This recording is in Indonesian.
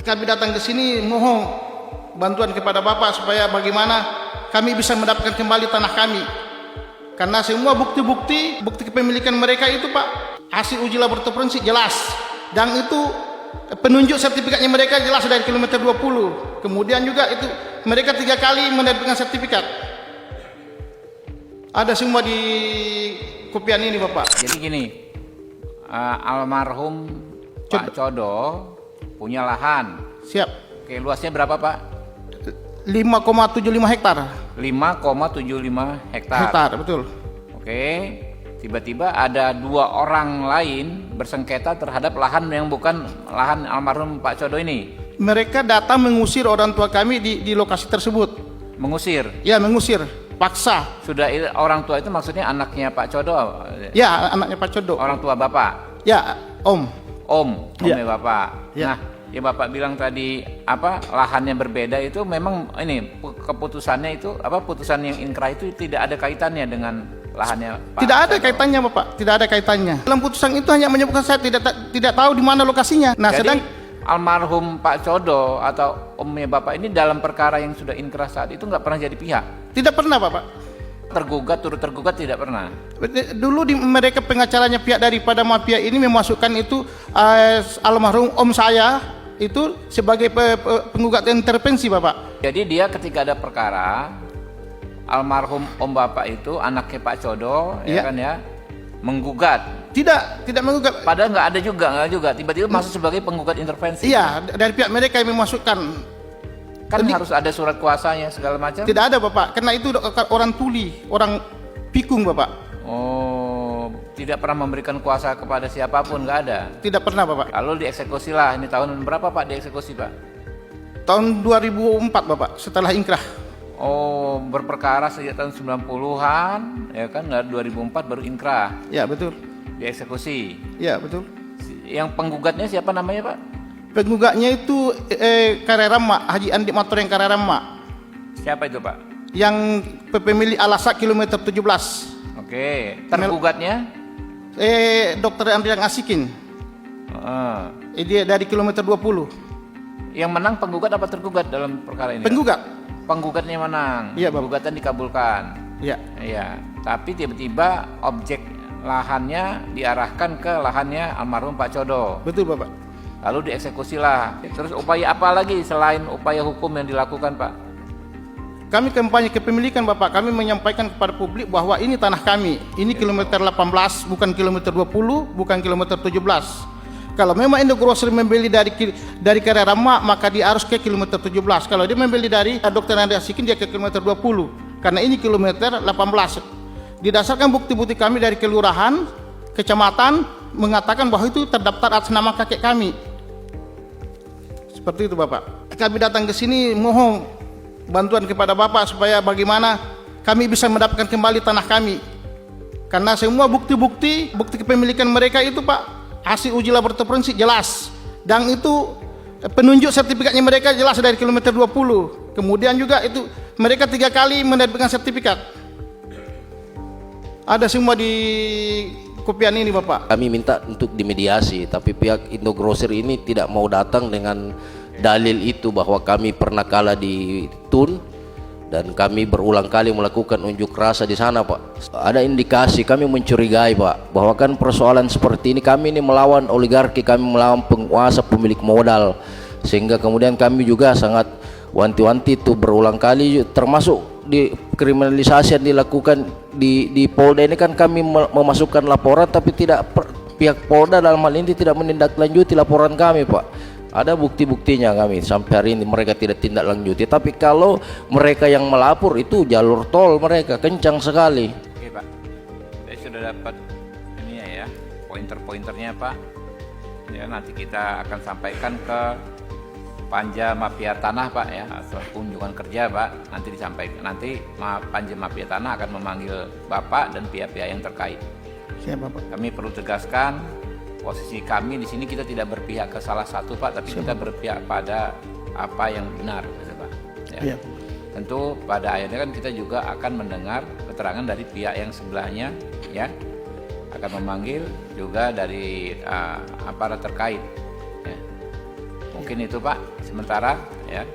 Kami datang ke sini mohon bantuan kepada Bapak supaya bagaimana kami bisa mendapatkan kembali tanah kami. Karena semua bukti kepemilikan mereka itu Pak, hasil uji laboratorium forensik jelas. Dan itu penunjuk sertifikatnya mereka jelas dari kilometer 20. Kemudian juga itu mereka 3 kali menerbitkan sertifikat. Ada semua di kopian ini Bapak. Jadi gini, almarhum Pak Codo punya lahan. Siap. Oke, luasnya berapa Pak? 5,75 hektar. 5,75 hektar. Hektar, betul. Oke, tiba-tiba ada 2 orang lain bersengketa terhadap lahan yang bukan lahan almarhum Pak Codo ini. Mereka datang mengusir orang tua kami di lokasi tersebut. Mengusir? Ya, mengusir, paksa. Sudah, orang tua itu maksudnya anaknya Pak Codo? Ya, anaknya Pak Codo. Orang tua Bapak? Ya, Omnya Bapak. Ya. Nah, ya Bapak bilang tadi lahannya berbeda itu memang ini keputusannya itu putusan yang inkrah itu tidak ada kaitannya dengan lahannya Pak. Tidak ada kaitannya Bapak, tidak ada kaitannya. Dalam putusan itu hanya menyebutkan saya tidak tahu di mana lokasinya. Nah, jadi almarhum Pak Codo atau omnya Bapak ini dalam perkara yang sudah inkrah saat itu nggak pernah jadi pihak? Tidak pernah Bapak. Turut tergugat tidak pernah. Dulu mereka pengacaranya pihak daripada mafia ini memasukkan itu almarhum om saya itu sebagai penggugat intervensi Bapak. Jadi dia ketika ada perkara almarhum om Bapak itu anaknya Pak Codo ya kan ya menggugat. Tidak menggugat. Padahal nggak juga. Tiba-tiba masuk sebagai penggugat intervensi. Iya, dari pihak mereka yang memasukkan. Kan harus ada surat kuasanya segala macam. Tidak ada Bapak, karena itu orang tuli, orang pikung Bapak. Oh, tidak pernah memberikan kuasa kepada siapapun, nggak ada? Tidak pernah Bapak. Lalu dieksekusi lah, ini tahun berapa Pak dieksekusi Pak? Tahun 2004 Bapak, setelah inkrah. Oh, berperkara sejak tahun 90-an, ya kan, 2004 baru inkrah. Ya betul. Dieksekusi. Ya betul. Yang penggugatnya siapa namanya Pak? Penggugatnya itu Karerama, Haji Andi Mator yang Karerama. Siapa itu Pak? Yang pemilik Alasak kilometer 17. Oke, tergugatnya? Dr. Andrian Asikin. Dia dari kilometer 20. Yang menang penggugat apa tergugat dalam perkara ini? Penggugat. Penggugatnya menang. Iya, Bapak. Gugatan dikabulkan. Iya. Iya. Tapi tiba-tiba objek lahannya diarahkan ke lahannya almarhum Pak Codo. Betul Bapak. Lalu dieksekusi lah. Terus upaya apa lagi selain upaya hukum yang dilakukan Pak? Kami kampanye kepemilikan Bapak. Kami menyampaikan kepada publik bahwa ini tanah kami. Ini kilometer 18, bukan kilometer 20, bukan kilometer 17. Kalau memang Indogrosir membeli dari Karerama, maka dia harus ke kilometer 17. Kalau dia membeli dari Dr. Andrian Asikin, dia ke kilometer 20. Karena ini kilometer 18. Didasarkan bukti-bukti kami dari kelurahan, kecamatan, mengatakan bahwa itu terdaftar atas nama kakek kami. Seperti itu Bapak. Kami datang ke sini mohon bantuan kepada Bapak supaya bagaimana kami bisa mendapatkan kembali tanah kami. Karena semua bukti kepemilikan mereka itu Pak, hasil uji laboratorium forensik jelas. Dan itu penunjuk sertifikatnya mereka jelas dari kilometer 20. Kemudian juga itu mereka 3 kali menerbitkan sertifikat. Ada semua di kopian ini Bapak. Kami minta untuk dimediasi, tapi pihak Indogrosir ini tidak mau datang dengan dalil itu bahwa kami pernah kalah di Tun dan kami berulang kali melakukan unjuk rasa di sana Pak. Ada indikasi kami mencurigai Pak bahwa kan persoalan seperti ini kami ini melawan oligarki, kami melawan penguasa pemilik modal, sehingga kemudian kami juga sangat wanti-wanti itu berulang kali, termasuk di kriminalisasi yang dilakukan di Polda ini kan kami memasukkan laporan tapi pihak Polda dalam hal ini tidak menindaklanjuti laporan kami Pak. Ada bukti-buktinya kami sampai hari ini mereka tidak tindak lanjuti. Tapi kalau mereka yang melapor itu jalur tol mereka kencang sekali. Oke Pak, saya sudah dapat ini ya pointer-pointernya Pak. Ya nanti kita akan sampaikan ke Panja Mafia Tanah Pak ya, setelah kunjungan kerja Pak, nanti disampaikan, nanti Panja Mafia Tanah akan memanggil Bapak dan pihak-pihak yang terkait. Siap Bapak. Kami perlu tegaskan posisi kami di sini, kita tidak berpihak ke salah satu Pak, tapi kita berpihak pada apa yang benar gitu, Pak. Ya. Tentu pada akhirnya kan kita juga akan mendengar keterangan dari pihak yang sebelahnya ya, akan memanggil juga dari aparat terkait. Ya. Mungkin mungkin itu Pak sementara ya.